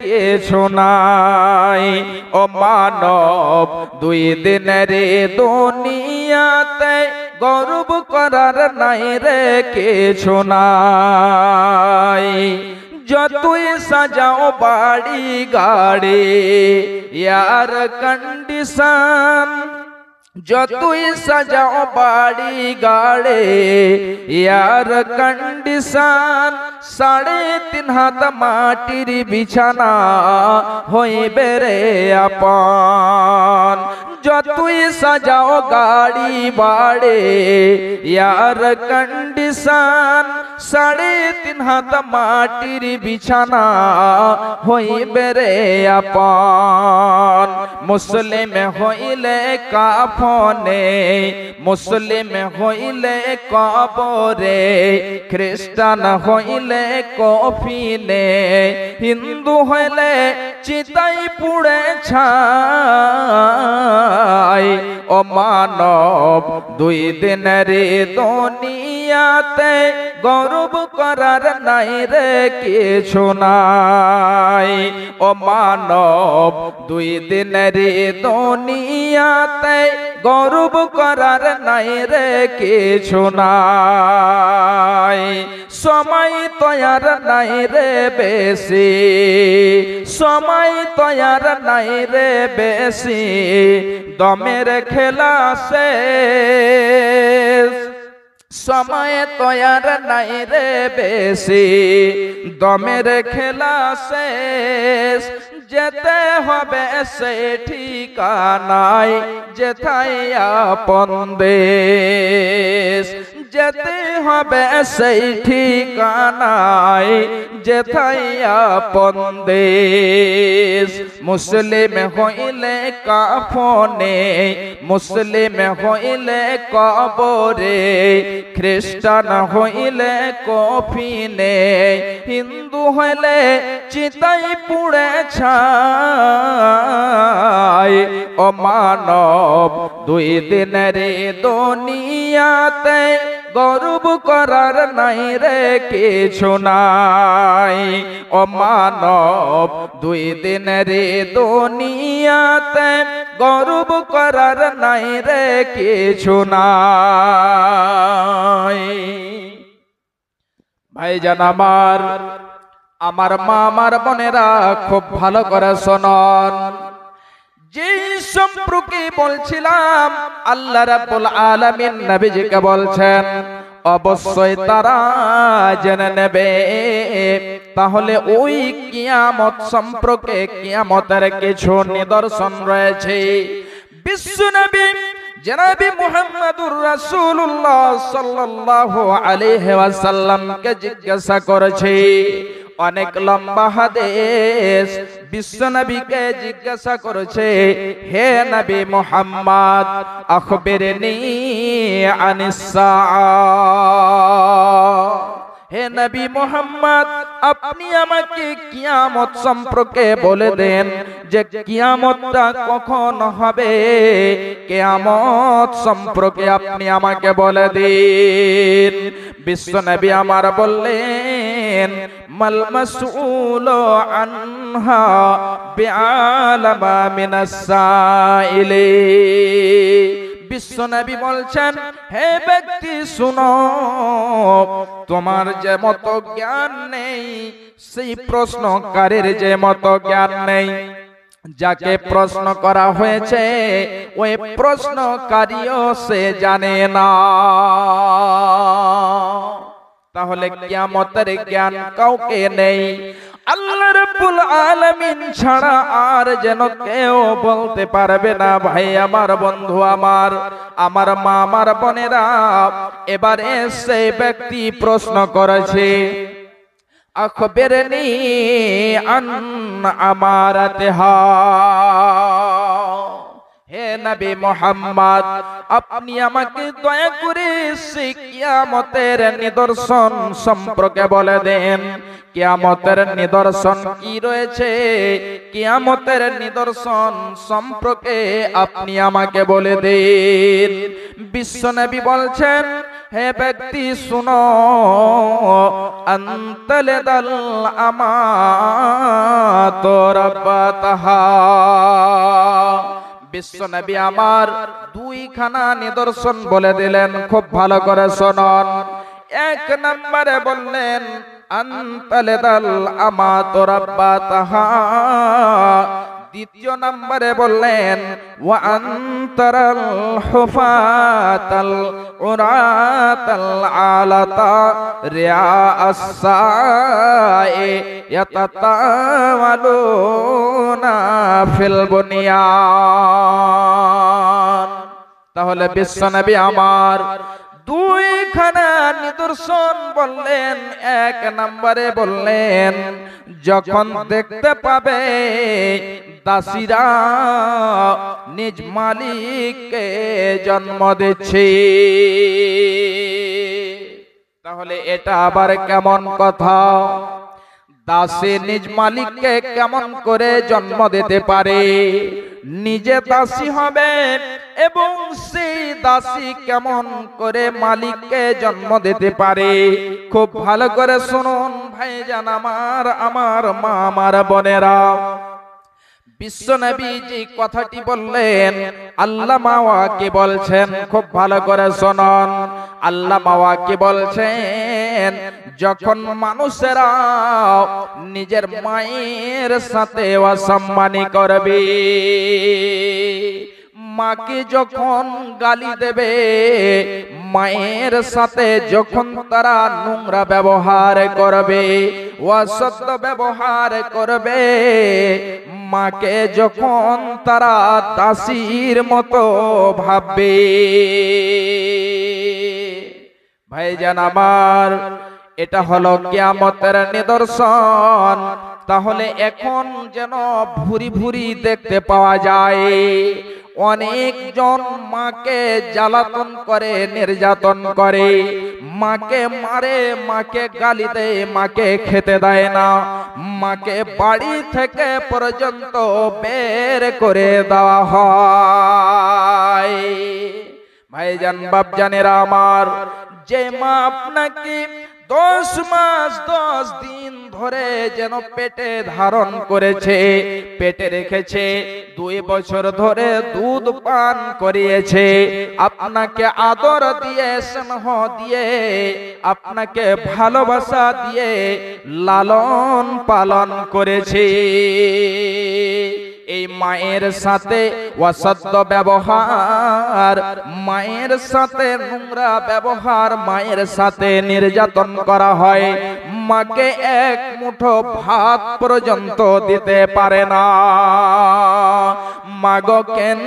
কিছু নাই। ও মানব দুই দিনের দুনিয়াতে গর্ব করার নাই রে কিছু নাই। যতই সাজাও বাড়ি গাড়ি এয়ার কন্ডিশন, যতই সাজাও বাড়ি গাড়ি এয়ার কন্ডিশন, 3.5 হাত মাটির বিছানা হইবে রে আপন। যতই সাজাও গাড়ি বাড়ি এয়ার কন্ডিশন, 3.5 হাত মাটির বিছানা হইবে রে আপন। মুসলিম হইলে কাফনে, মুসলিম হইলে কবরে, খ্রিস্টান হইলে কফিনে, হিন্দু হইলে চিতাই পুড়ে ছাই। ও মানব দুই দিনের দুনিয়াতে গর্ব করার নাই রে কিছু নাই। ও মানব দুই দিনের দুনিয়াতে গর্ব করার নাই রে কিছু নাই। সময় তৈয়ার নাই রে বেশি, সময় তৈয়ার নাই রে বেশি, দমের খেলা শেষ। সময় তৈয়ার নাই রে বেশি, দমের খেলা শেষ। যেতে হবে সে ঠিকানায় যেথায় আপন দেশ, যেতে হবে সেই ঠিকানায় যেথায় আপন দেশ। মুসলিম হইলে কাফনে, মুসলিম হইলে কবরে, খ্রিস্টান হইলে কফিনে, হিন্দু হইলে চিতাই পুড়ে ছাই। ও মানব দুই দিনের দুনিয়াতে গর্ব করার নাই রে কিছু নাই। ও মানব দুই দিনের দুনিয়াতে গর্ব করার নাই রে কিছু নাই। ভাইজান আমার, আমার মা আমার বোনেরা খুব ভালো করে শোনন। যে সম্পর্কে বলছিলাম আল্লাহ রাব্বুল আলামিন নবীজিকে বলছেন অবশ্যই তারা জেনে নেবে। তাহলে ওই কিয়ামত সম্পর্কে কিয়ামতের কিছু নিদর্শন রয়েছে। বিশ্বনবী জনাবে মুহাম্মদুর রাসূলুল্লাহ সাল্লাল্লাহু আলাইহি ওয়াসাল্লামকে জিজ্ঞাসা করেছে। অনেক লম্বা হাদিস বিশ্বনবীকে জিজ্ঞাসা করেছে, হে নবী মুহাম্মদ আখবিরনি আনিস সাআহ। হে নবী মুহাম্মদ আপনি আমাকে কিয়ামত সম্পর্কে বলে দেন যে কিয়ামতটা কখন হবে। কিয়ামত সম্পর্কে আপনি আমাকে বলে দিন। বিশ্বনবী আমার বললেন মাল মাসউলু আনহা বিআলামা মিনাস সাইলি। বিশ্বনবী বলছেন, হে ব্যক্তি শুনো, তোমার যে মত জ্ঞান নেই সেই প্রশ্নকারীর যে মত জ্ঞান নেই। যাকে প্রশ্ন করা হয়েছে ওই প্রশ্নকারীও সে জানে না। তাহলে কিয়ামতের জ্ঞান কাউকে নেই। আল্লাহ রাব্বুল আলামিন ছাড়া আর যেন কেউ বলতে পারবে না। ভাই আমার, বন্ধু আমার, আমার মা আমার বোনেরা, এবারে সেই ব্যক্তি প্রশ্ন করেছে আখবিরনি আন আমারাতিহা। হে নবী মুহাম্মদ আপনি আমাকে দয়া করে সেই কিয়ামতের নিদর্শন সম্পর্কে বলে দেন। কিয়ামতের নিদর্শন কি রয়েছে? কিয়ামতের নিদর্শন সম্পর্কে আপনি আমাকে বলে দিন। বিশ্বনবী বলছেন, হে ব্যক্তি শুনো, আনতালাদাল আমাতু রাব্বাতাহা। বিশ্ব নবী আমার দুইখানা নিদর্শন বলে দিলেন, খুব ভালো করে শুনুন। এক নম্বরে বললেন আনতালাদাল আমাতু রাব্বাতাহা। দ্বিতীয় নম্বরে বললেন ওয়া আনতারাল হুফাতাল উরাতাল আলাতা রিআআস সাই ইয়াতাতাওয়ালুনা ফিল বুনিয়ান। তাহলে বিশ্বনবী আমার দুইখানা নিদর্শন বললেন। এক নম্বরে বললেন যখন দেখতে পাবে দাসীরা নিজ মালিককে জন্ম দিচ্ছে। তাহলে এটা আবার কেমন কথা? দাসী নিজ মালিককে কেমন করে জন্ম দিতে পারে? নিজে দাসী হবে এবং সেই দাসী কেমন করে মালিককে জন্ম দিতে পারে? খুব ভালো করে শুনুন ভাইজান আমার, আমার মা, আমার বোনেরা। বিশ্বনবী যে কথাটি বললেন আল্লামা ওয়াকি বলছেন, খুব ভালো করে শুনুন। আল্লামা ওয়াকি বলছেন যখন মানুষেরা নিজের মায়ের সাথে অসম্মানী করবে, মাকে যখন গালি দেবে, মায়ের সাথে যখন তারা নোংরা ব্যবহার করবে, অসৎ ব্যবহার করবে, মাকে যখন তারা দাসীর মতো ভাববে, ভাইজান আমার এটা হলো কিয়ামতের নিদর্শন। তাহলে এখন যেন ভুরি ভুরি দেখতে পাওয়া যায় অনেকজন মাকে জ্বালাতন করে, নির্যাতন করে, মাকে মারে, মাকে গালি দেয়, মাকে খেতে দেয় না, মাকে বাড়ি থেকে পর্যন্ত বের করে দেওয়া হয়। ভাইজান বাপজানেরা আমার, যে মা আপনাকে 10 মাস 10 দিন ধরে যেন পেটে ধারণ করেছে, পেটে রেখেছে, 2 বছর ধরে দুধ পান করিয়েছে, আপনাকে আদর দিয়ে, স্নেহ দিয়ে, আপনাকে ভালোবাসা দিয়ে লালন পালন করেছে, এই মায়ের সাথে অসৎ ব্যবহার, মায়ের সাথে নোংরা ব্যবহার, মায়ের সাথে নির্যাতন করা হয়, মাকে এক মুঠো ভাত পর্যন্ত দিতে পারে না। মাগো কেন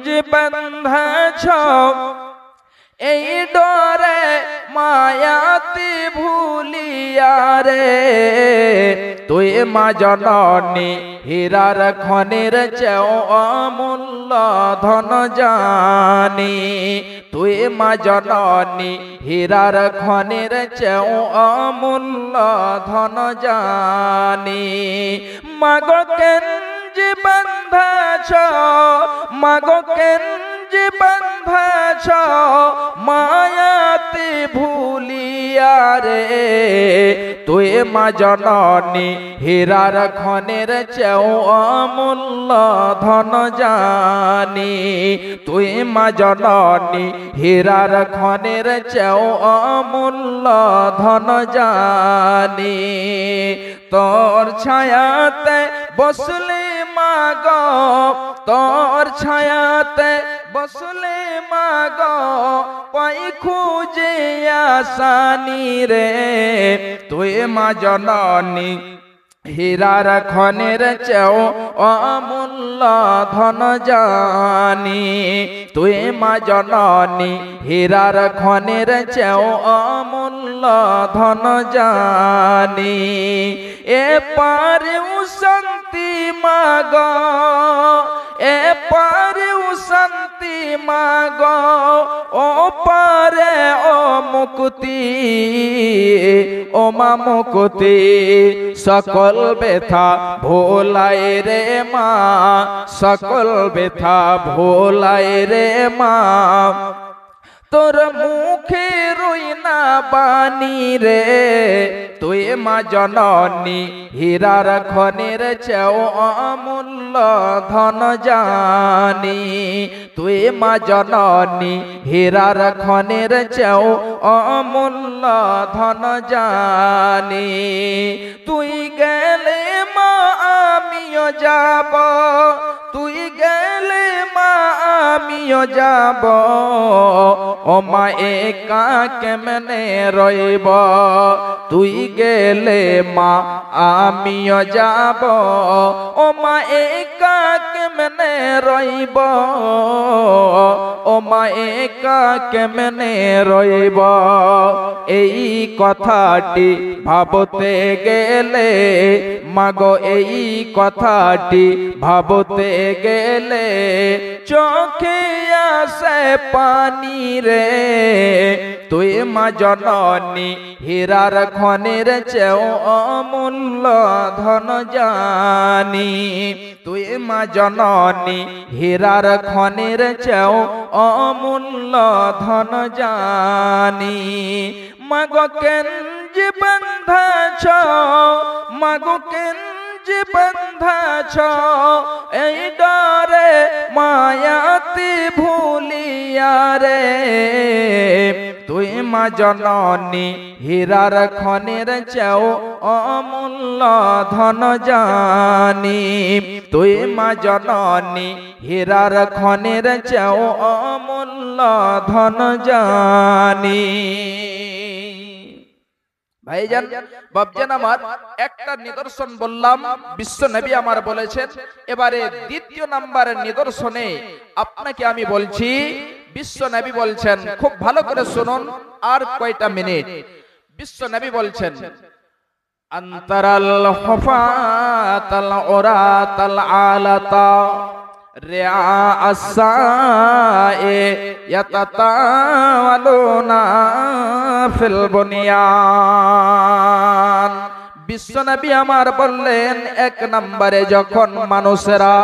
যে বাঁধেছ এই ডরে মায়াতি ভুলিয়া রে, তুই মা জননী হীরার খনির চেয়েও অমূল্য ধন জানি, তুই মা জননী হীরার খনির চেয়েও অমূল্য ধন জানি। মাগো কেন যে বাঁধেছ, মাগো কেন যে বাঁধেছ মায়াতে ভুলিয়া রে, তুই মা জননী হীরার খনির চেয়েও অমূল্য ধন জানি, তুই মা জননী হীরার খনির চেয়েও অমূল্য ধন জানি। তোর ছায়াতে বসলে মাগো, তোর ছায়াতে বসলে মাগো, পাই খুঁজে আসানি রে, তুই মা জননী হীরার খনির চেয়েও অমূল্য ধন জানি, তুই মা জননী হীরার খনির চেয়েও অমূল্য ধন জানি। এ পারেও শান্তি মাগো, এ পারেও শান্তি মাগো, ও পারে ও মুক্তি, ও মা মুক্তি, সকল ব্যথা ভোলাই রে মা, সকল ব্যথা ভোলাই রে মা, তোর মুখে রই না বাণী রে, তুই মা জননী হীরার খনির চেয়েও অমূল্য ধন জানি, তুই মা জননী হীরার খনির চেয়েও অমূল্য ধন জানি। তুই গেলে মা আমিও যাব, তুই গেলে মা আমিও যাব, ও মা একা কেমনে রইব, তুই গেলে মা আমিও যাব, ও মা একা কেমনে রইব, ও মা একা কেমনে রইব। এই কথাটি ভাবতে গেলে মাগো, এই কথাটি ভাবতে গেলে চোখে আসে পানি রে, তুই মা জননী হীরার খনির চেয়েও অমূল্য ধন জানি, তুই মা জননী হীরার খনির চেয়েও অমূল্য ধন জানি। মাগো কেন যে বন্ধাছ, মাগো কেন যে বন্ধাছ, এই ডরে মায়াতি ভুলিয়া রে, তুই মা জননী হীরার খনির চেয়েও অমূল্য ধন জানি, তুই মা জননী হীরার খনির চেয়েও অমূল্য ধন জানি। ভাইজান বাপজান আমার, একটা নিদর্শন বললাম, বিশ্ব নবী আমার বলেছেন। এবারে দ্বিতীয় নাম্বারের নিদর্শনে আপনাকে আমি বলছি, বিশ্ব নবী বলছেন, খুব ভালো করে শুনুন, আর কয়টা মিনিট। বিশ্ব নবী বলছেন, আন্তরাল হুফাতাল উরাতাল আলাতা রিআ আসায়ে ইয়াতাতাওয়ালুনা ফিল বুনিয়ান। বিশ্বনবী আমার বললেন, এক নম্বরে যখন মানুষেরা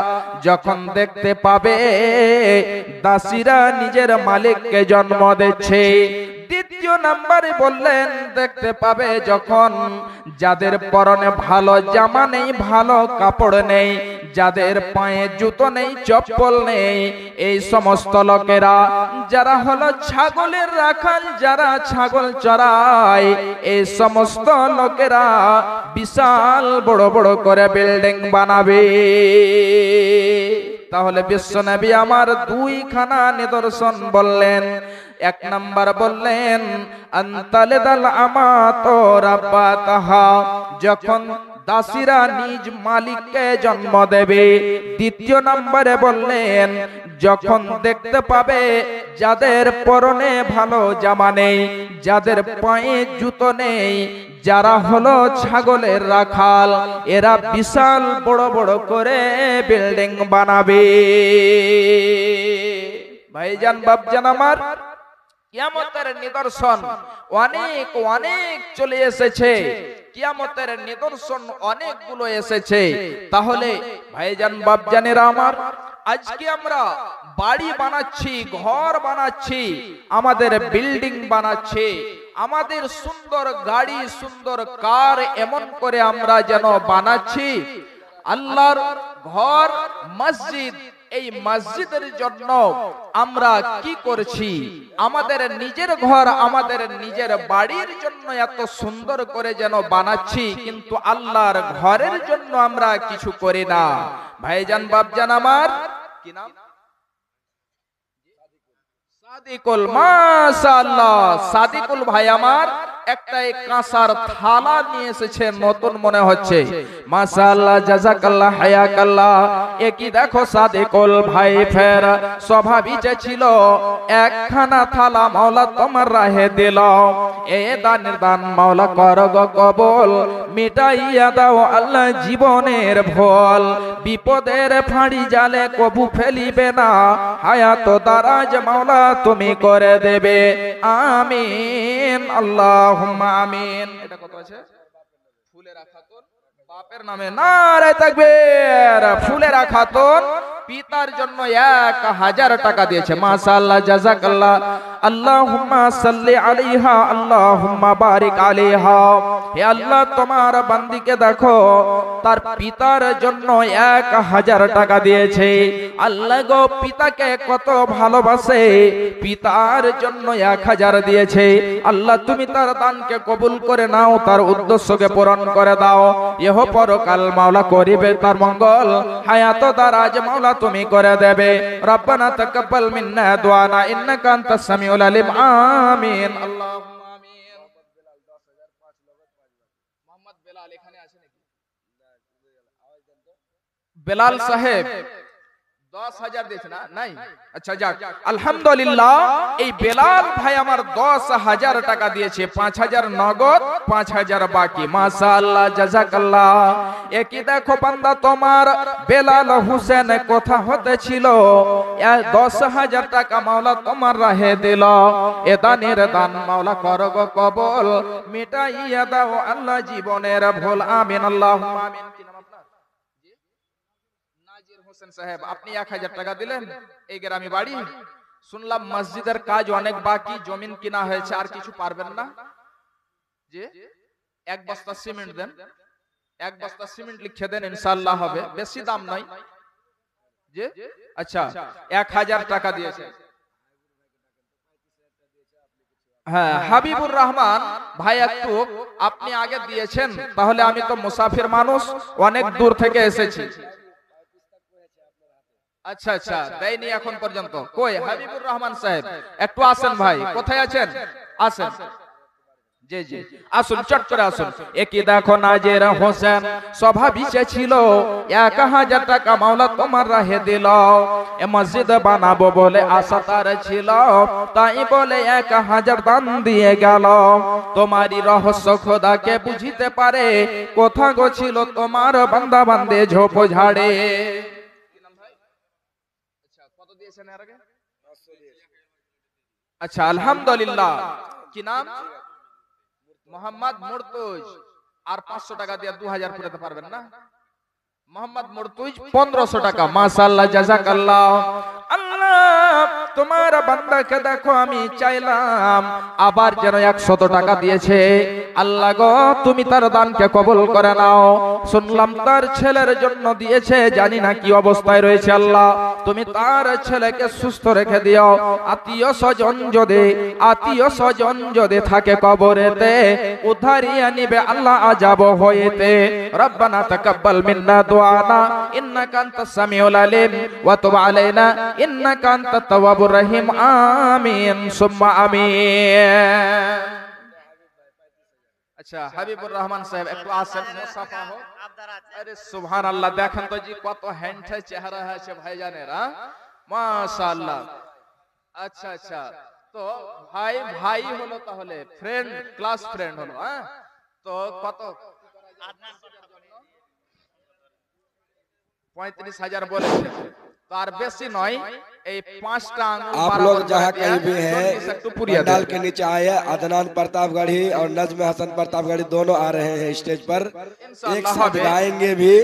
যখন দেখতে পাবে দাসীরা নিজের মালিককে জন্ম দিচ্ছে, দ্বিতীয় নাম্বারে বললেন দেখতে পাবে যখন যাদের পরনে ভালো জামা নেই, ভালো কাপড় নেই, যাদের পায়ে জুতো নেই, চপ্পল নেই, এই সমস্ত লোকেরা যারা হলো ছাগলের রাখাল, যারা ছাগল চড়ায়, এই সমস্ত লোকেরা বিশাল বড় বড় করে বিল্ডিং বানাবে। তাহলে বিশ্বনবী আমার দুইখানা নিদর্শন বললেন। এক নাম্বার বললেন আনতালেদাল আমাতু রাব্বাতাহা, যখন দাসীরা নিজ মালিককে জন্ম দেবে। দ্বিতীয় নম্বরে বললেন যখন দেখতে পাবে যাদের পরনে ভালো জামা নেই, যাদের পায়ে জুতো নেই, যারা হলো ছাগলের রাখাল, এরা বিশাল বড় বড় করে বিল্ডিং বানাবে। ভাইজান বাপজান আমার, কিয়ামতের নিদর্শন অনেক অনেক চলে এসেছে, কিয়ামতের নিদর্শন অনেকগুলো এসেছে। তাহলে ভাইজান বাপজানেরা আমার, আজকে আমরা বাড়ি বানাচ্ছি, ঘর বানাচ্ছি, আমাদের বিল্ডিং বানাচ্ছি, আমাদের সুন্দর গাড়ি, সুন্দর কার এমন করে আমরা যেন বানাচ্ছি। আল্লাহর ঘর মসজিদ, এই মসজিদের জন্য আমরা কি করছি? আমাদের নিজের ঘর, আমাদের নিজের বাড়ির জন্য এত সুন্দর করে যেন বানাচ্ছি, কিন্তু আল্লাহর ঘরের জন্য আমরা কিছু করি না। ভাইজান বাপজান আমার, কি নাম? সাদিকুল, মাশাআল্লাহ, সাদিকুল ভাই আমার একটা কাঁসার থালা নিয়ে এসেছে, নতুন মনে হচ্ছে। মাশাআল্লাহ, জাযাকাল্লাহ, হায়াকাল্লাহ। একই দেখো সাদিকুল ভাই ফের স্বভাবই যে ছিল একখানা থালা মাওলা তোমার রাহে দিল। এ দানের দান মাওলা করো গো কবুল, মিটাইয়া দাও আল্লাহ জীবনের ভুল, বিপদের ফাঁড়ি জালে কবু ফেলিবে না, হায়াত দারাজ মাওলা তুমি করে দেবে, আমিন আল্লাহুম্মা আমিন। এটা কত আছে? ফুলেরা খাতুন বাপের নামে নারে তাকবীর, ফুলেরা খাতুন পিতার জন্য 1000 টাকা দিয়েছে। মাশাআল্লাহ, জাযাকাল্লাহ। আল্লাহুম্মা সাল্লি আলাইহা, আল্লাহুম্মা বারিক আলাইহা। হে আল্লাহ, তোমার বান্দিকে দেখো, তার পিতার জন্য 1000 টাকা দিয়েছে। আল্লাহ গো, পিতাকে কত ভালোবাসে, পিতার জন্য 1000 দিয়েছে। আল্লাহ, তুমি তার দানকে কবুল করে নাও, তার উদ্দেশ্যকে পূরণ করে দাও। ইহ পরকাল মাওলা করিবে তার মঙ্গল, হায়াত দারাজ মাওলা তুমি করে দেবে। রব্বানা তাকাব্বাল মিন্না দুআনা ইন্নাকা আনতাস সামিউল আলিম। আমিন। আল্লাহুম্মা আমিন। মোহাম্মদ বেলাল এখানে আছে নাকি? বেলাল সাহেব 10,000 দিয়েছে না? নাই? আচ্ছা, যাক, আলহামদুলিল্লাহ। এই বেলাল ভাই আমার 10,000 টাকা দিয়েছে, 5,000 নগদ, 5,000 বাকি। মাশাআল্লাহ, জাযাকাল্লাহ। একই দেখো বান্দা, তোমার বেলাল হোসেন কথা হতে ছিল, 10,000 টাকা মাওলা তোমার রাহে দিল। এ দানের দান মাওলা করো গো কবুল, মিটাইয়া দাও আল্লাহ জীবনের ভুল। আমিন, আল্লাহুম্মা আমিন। কি নাম আপনার? হোসেন সাহেব, আপনি 1000 টাকা দিলেন। এই গ্রামে বাড়ি, শুনলাম মসজিদের কাজ অনেক বাকি, জমিন কিনা হয়েছে, আর কিছু পারবেন না? যে 1 বস্তা সিমেন্ট দেন, 1 বস্তা সিমেন্ট লিখে দেন, ইনশাআল্লাহ হবে, বেশি দাম নয়। যে আচ্ছা, 1000 টাকা দিয়েছে। হ্যাঁ, হাবিবুর রহমান ভাই, একটু আপনি আগে দিয়েছেন, তাহলে আমি তো মুসাফির মানুষ, অনেক দূর থেকে এসেছি। আচ্ছা আচ্ছা, দেয়নি এখন পর্যন্ত। কই হাবিবুর রহমান সাহেব, একটু আসেন ভাই, কোথায় আছেন? আসেন, জি জি, আসুন, চট করে আসুন। একই দেখো নাজের হোসেন স্বভাবিছে ছিল, 1000 টাকা মাওলা তোমার রাহে দিল। এ মসজিদ বানাবো বলে আশা তার ছিল, তাই বলে 1000 দান দিয়ে গেল। তোমারই রহস্য খোদাকে বুঝিতে পারে, কোথা গো ছিল তোমার বান্দা বান্দে ঝোপ ঝাড়ে। আচ্ছা, আলহামদুলিল্লাহ। কি নাম? মোহাম্মদ মুর্তুজ। আর 500 টাকা দিয়ে 2000 পুরাতে পারবেন না? মোহাম্মদ মুর্তুজ 1500 টাকা। মাশাআল্লাহ, জাযাকাল্লাহ। আল্লাহ, তোমার বান্দাকে দেখো, আমি চাইলাম আবার যেন 100 টাকা দিয়েছে। আল্লাহ গো, তুমি তার দানকে কবুল করে নাও। শুনলাম তার ছেলের জন্য দিয়েছে, জানি না কি অবস্থায় রয়েছে। আল্লাহ, তুমি তার ছেলেকে সুস্থ রেখে দিও। আত্মীয় স্বজন যদি থাকে কবরেতে, উদ্ধারিয়া নিবে আল্লাহ আযাব হইতে। রব্বানা তাকাব্বাল মিন্না দুআনা ইন্নাকা আনতাস সামিউল আলিম ওয়া তুব আলাইনা ইন্নাকা আনতাত তাওয়াবুর রহিম। আমিন সুম্মা আমিন। আচ্ছা, হাবিবুর রহমান সাহেব একটু আসেন, মুসাফা হোক। আরে সুবহানাল্লাহ, দেখেন তো জি কত হ্যান্ডে চেহারা আছে ভাইজানেরা, মাশাআল্লাহ। আচ্ছা আচ্ছা, তো ভাই ভাই হলো, তাহলে ফ্রেন্ড, ক্লাস ফ্রেন্ড হলো। হ্যাঁ, তো কত? 35,000 বলেছে, तो আর বেশি নয়, এই 5টা আঙ্গুল आप लोग जहाँ कहीं भी हैं, पंडाल के नीचे आए, अदनान प्रतापगढ़ी और नज्म हसन प्रतापगढ़ी दोनों आ रहे हैं स्टेज पर, एक साथ गाएंगे भी,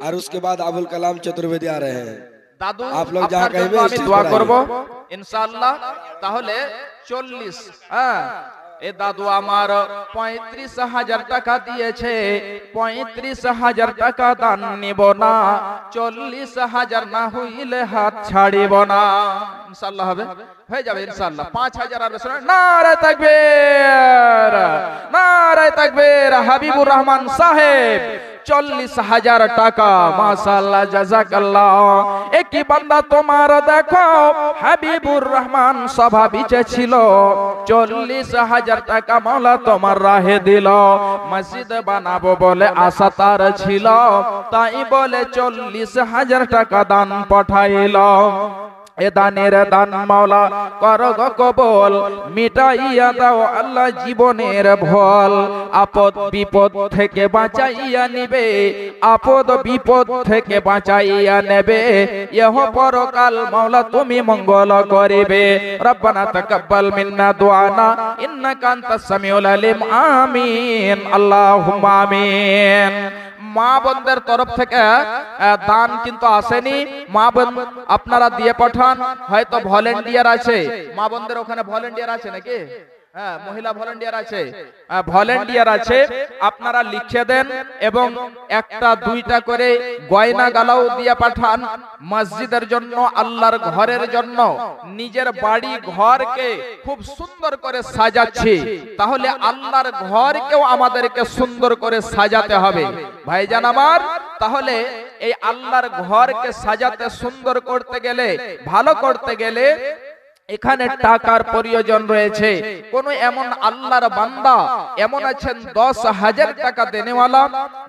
और उसके बाद अबुल कलाम चतुर्वेदी आ रहे हैं। दादू, आप लोग जहाँ कहीं भी আমি দোয়া করব ইনশাআল্লাহ। তাহলে 40, হ্যাঁ, এ দাদু আমার 35,000 টাকা দিয়েছে, 35,000 টাকা দান নিব না, 40,000 না হইলে হাত ছাড়িব না। ইনশাআল্লাহ হবে, হয়ে যাবে ইনশাআল্লাহ। 5,000 আর বেশি। নারে তাকবীর, নারে তাকবীর। হাবিবুর রহমান সাহেব 40,000 টাকা। মাশাআল্লাহ, জাযাকাল্লাহ। একই বান্দা তোমার দেখো, হাবিবুর রহমান স্বভাবিছে ছিল, 40,000 টাকা মাওলা তোমার রাহে দিল। মসজিদ বানাবো বলে আশা তার ছিল, তাই বলে 40,000 টাকা দান পাঠাইল। এ দানের দান মাওলা করো গো কবুল, মিটাইয়া দাও আল্লাহ জীবনের ভুল। আপদ বিপদ থেকে বাঁচাইয়া নিবে, আপদ বিপদ থেকে বাঁচাইয়া নেবে। ইহ পরকাল মাওলা তুমি মঙ্গল করিবে। রব্বানা তাকাব্বাল মিন্না দুআনা ইন্নাকা আনতাস সামিউল আলিম। আমিন, আল্লাহুম্মা আমিন। মা বোনদের তরফ থেকে দান কিন্তু আসেনি। মা বোন আপনারা দিয়ে পাঠান, হয়তো ভলেন্টিয়ার আছে, মা বোনদের ওখানে ভলেন্টিয়ার আছে নাকি? হ্যাঁ, মহিলা ভলেন্টিয়ার আছে, ভলেন্টিয়ার আছে, আপনারা লিখে দেন এবং একটা দুইটা করে গয়না গালাও দিয়ে পাঠান মসজিদের জন্য, আল্লাহর ঘরের জন্য। নিজের বাড়ি ঘরকে খুব সুন্দর করে সাজাচ্ছি, তাহলে আল্লাহর ঘরকেও আমাদেরকে সুন্দর করে সাজাতে হবে ভাইজান আমার। তাহলে এই আল্লাহর ঘরকে সাজাতে, সুন্দর করতে গেলে, ভালো করতে গেলে এখানে টাকার প্রয়োজন রয়েছে। কোন এমন আল্লাহর বান্দা এমন আছেন 10,000 টাকা দেনেওয়ালা,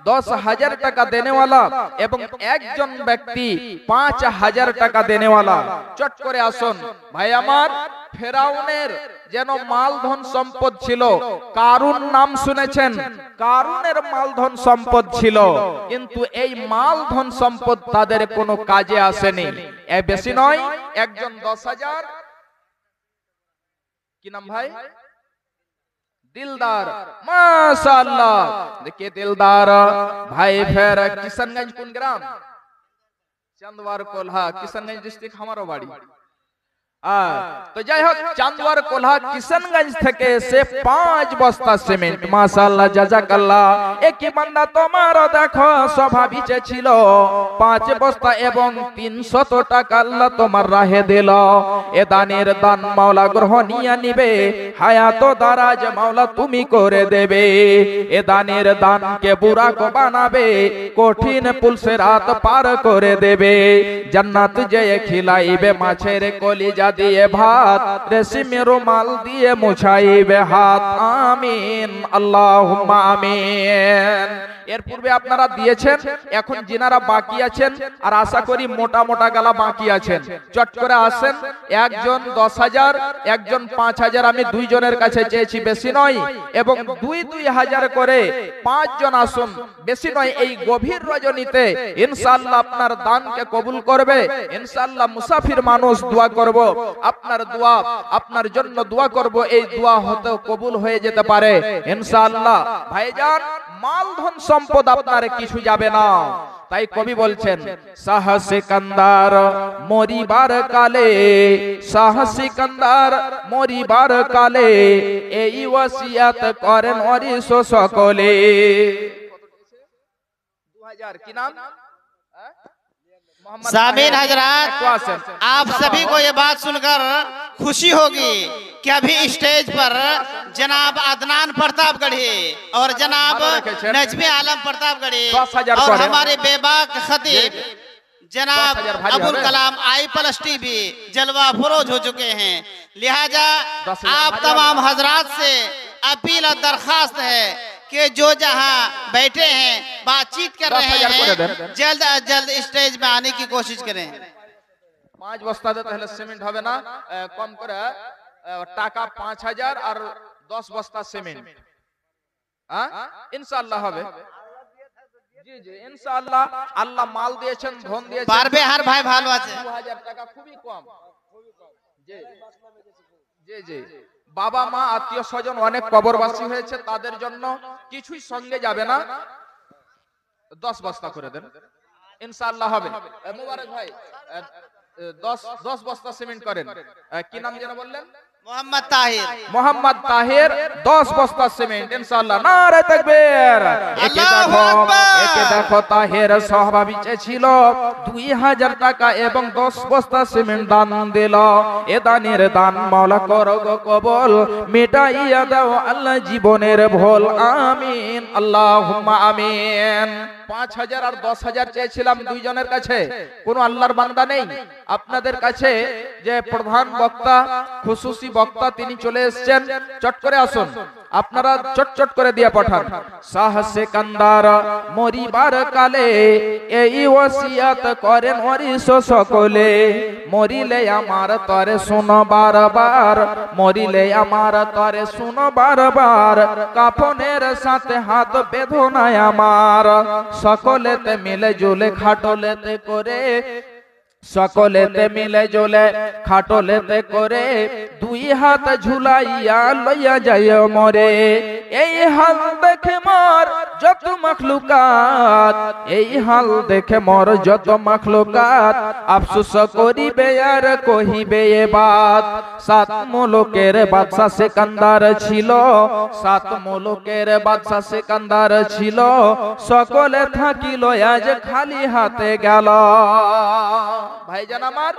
10,000 টাকা দেনেওয়ালা, এবং একজন ব্যক্তি 5,000 টাকা দেনেওয়ালা, চট করে আসুন ভাই আমার। ফেরাউনের যেন মালধন সম্পদ ছিল, কারুন নাম শুনেছেন? কারুনের মালধন সম্পদ ছিল, কিন্তু এই মালধন সম্পদ তাদের কোনো কাজে আসেনি। এ বেশি নয়, একজন 10,000, কি নাম ভাই? দিলদার, মাশাআল্লাহ। देखिए दिलदार भाई, फिर किशनगंज कौन ग्राम? चंदवार कोल्हा, किशनगंज डिस्ट्रिक्ट हमारो बाड़ी। तो যাই হোক, চান্দওয়ার কোল্হা কিশনগঞ্জ থেকে সে 5 বস্তা সিমেন্ট, মাশাআল্লাহ জাযাকাল্লাহ। একই বান্দা তোমার দেখো স্বভাবিক ছিল 5 বস্তা এবং 300 টাকা আল্লাহ তোমার রাহে দিল। এ দানের দান মাওলা গ্রহণীয় নিবে, হায়াত দারাজ মাওলা তুমি করে দেবে। এ দানের দানকে বুরাক বানাবে, কঠিন পুলসে রাত পার করে দেবে। জান্নাত যে খিলাইবে মাছের কলিজা দিয়ে ভাত, রেশমি রুমাল দিয়ে মুছাইবে হাত। আমিন আল্লাহুম্মা আমিন। এর পূর্বে আপনারা দিয়েছেন, এখন যিনারা বাকি আছেন, আর আশা করি মোটা মোটা গালা বাকি আছেন, চট করে আসেন। একজন 10,000, একজন 5,000, আমি দুইজনের কাছে চেয়েছি, বেশি নয়, এবং 2,000 করে 5 জন আসুন, বেশি নয়। এই গভীর রজনীতে ইনশাআল্লাহ আপনার দানকে কবুল করবে ইনশাআল্লাহ। মুসাফির মানুষ দোয়া করব, আপনার দোয়া, আপনার জন্য দোয়া করব, এই দোয়া হতে কবুল হয়ে যেতে পারে ইনশাআল্লাহ। ভাইজান, মালধন সম্পদ আপনার কিছু যাবে না। তাই কবি বলছেন, শাহ সিকান্দার মরিবার কালে, শাহ সিকান্দার মরিবার কালে, এই ওয়াসিয়াত করেন ওয়ারিস সকলে। 2000 কি নাম? सामीन हजरात, आप सभी को ये बात सुनकर खुशी होगी कि अभी स्टेज पर जनाब अदनान प्रतापगढ़ी और जनाब नजमी आलम प्रतापगढ़ी और हमारे बेबाक खतीब जनाब अबुल कलाम IPLS TV जलवा फरोज हो चुके हैं। लिहाजा आप तमाम हजरात से अपील और दरखास्त है कि जो जहां बैठे हैं बातचीत कर रहे हैं, जल्द अज जल्द स्टेज में आने की कोशिश करें। 5 বস্তা দিতে হলে সিমেন্ট হবে না, কম করে টাকা 5,000 আর 10 বস্তা সিমেন্ট, ইনশাআল্লাহ হবে। জি জি ইনশাআল্লাহ, আল্লাহ মাল দিয়েছেন, ধন দিয়েছেন, পারবে হার ভাই ভালো আছে। 2000 টাকা খুবই কম। জি জি জি, বাবা মা আত্মীয় স্বজন অনেক কবরবাসী হয়েছে, তাদের জন্য কিছুই সঙ্গে যাবে না, 10 বস্তা করে দেন ইনশাআল্লাহ হবে। মুবারক ভাই 10 বস্তা সিমেন্ট করেন। কি নাম যেন বললেন? মোহাম্মদ তাহির। মোহাম্মদ তাহির 10 বস্তা সিমেন্ট ইনশাআল্লাহ। নারে তাকবীর। একে দেখো তাহির স্বভাবই ছিল 2,000 টাকা এবং 10 বস্তা সিমেন্ট দান দিল। এ দানের দান মাওলা করো গো কবুল, মিটাইয়া দাও আল্লাহ জীবনের ভুল। আমিন আল্লাহুম্মা আমিন। 5,000 আর 10,000 চেয়েছিলাম দুইজনের কাছে, কোন আল্লাহর বান্দা নেই আপনাদের কাছে। যে প্রধান বক্তা, খুশুসি বক্তা, তিনি চলে এসেছেন, চট করে আসুন, আপনারা চট করে দিয়ে পাঠান। শাহ সিকান্দার মরিবার কালে, এই ওসিয়াত করেন ওয়ারিস সকলে। মরিলে আমার তরে শুনো বারবার, মরিলে আমার তরে শুনো বারবার, কাফনের সাথে হাত বেঁধো না আমার। সকলেতে মিলে জুলে খাটলেতে করে সকলেতে মিলে জলে খাটলেতে করে দুই হাত ঝুলাইয়া লইয়া যায় মরে। এই হাল দেখে মোর যত মখলুকাত, এই হাল দেখে মোর যত মখলুকাত, আফসোস করিবে আর কহিবে এ বাত। সাত মুলুকের বাদশা সিকান্দার ছিল, সাত মুলুকের বাদশা সিকান্দার ছিল, সকলে থাকিল আজ খালি হাতে গেল। ভাইজান আমার,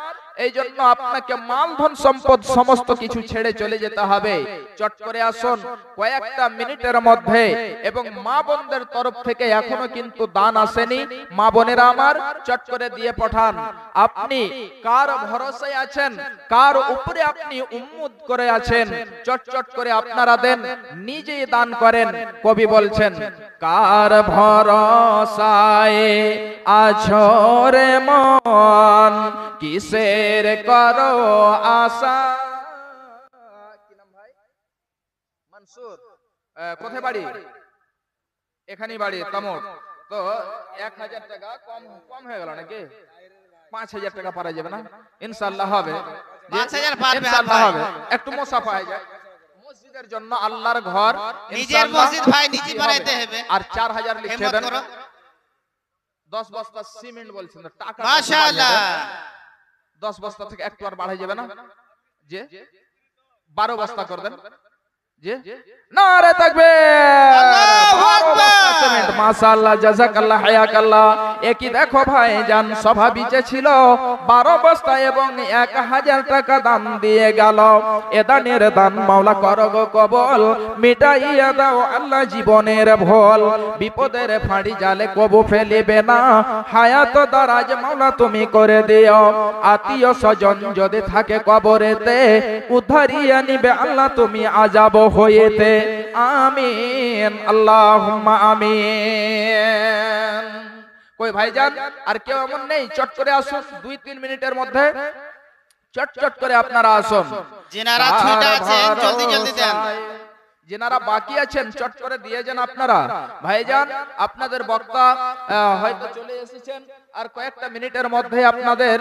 এই জন্য আপনাকে মাল ধন সম্পদ সমস্ত কিছু ছেড়ে চলে যেতে হবে। চট করে আসুন কয়েকটা মিনিটের মধ্যে, এবং মা বোনদের তরফ থেকে এখনো কিন্তু দান আসেনি, মা বোনেরা আমার চট করে দিয়ে পাঠান। আপনি কার ভরসায় আছেন, কার উপরে আপনি উম্মত করে আছেন, চট চট করে আপনারা দেন, নিজেই দান করেন। কবি বলছেন, কার ভরসায় আছো রে মন, কিসের করো আশা। কি নাম ভাই? মনসুর। কোথায় বাড়ি? এখানেই বাড়ি, তামর। তো 1000 টাকা কম হয়ে গেল নাকি? 5000 টাকা পারা যাবে না? ইনশাআল্লাহ হবে। 5000 পারবে, ইনশাআল্লাহ হবে। একটু মুসাফা হয়ে যায় মসজিদের জন্য, আল্লাহর ঘর নিজের মসজিদ ভাই নিজে বানাইতে হবে। আর 4000 লিখে হিম্মত দেন। করো। 10 বস্তা সিমেন্ট বলছেন, টাকা মাশাআল্লাহ। 10 বস্তা থেকে একটু আর বাড়াই যাবে না? যে 12 বস্তা করে দেন। যে নারে তাকবীর, আল্লাহু আকবার। মাশাআল্লাহ, জাযাকাল্লাহ, হায়াকাল্লাহ। একই দেখো ভাইজান, সভা বিচে ছিল 12 বস্তা এবং 1000 টাকা দান দিয়ে গেল। এ দানের দান মাওলা করো গো কবল, মিটাইয়া দাও আল্লাহ জীবনের ভোল। বিপদের ফাঁড়ি জালে কবু ফেলিবে না, হায়াত দারাজ মাওলা তুমি করে দিও। আত্মীয় স্বজন যদি থাকে কবরেতে, উদ্ধারিয়া নিবে আল্লাহ তুমি আযাব হইতে। আমিন, আল্লাহুম্মা আমিন। কই ভাইজান আর কেউ এমন নেই? চট করে আসুন 2-3 মিনিটের মধ্যে, চট চট করে আপনারা আসুন। যিনারা ছুটে আছেন জলদি জলদি দেন। যিনারা বাকি আছেন চট করে দিয়ে যান আপনারা। ভাইজান আপনাদের বক্তা হয়তো চলে এসেছেন, আর কয়েকটা মিনিটের মধ্যে আপনাদের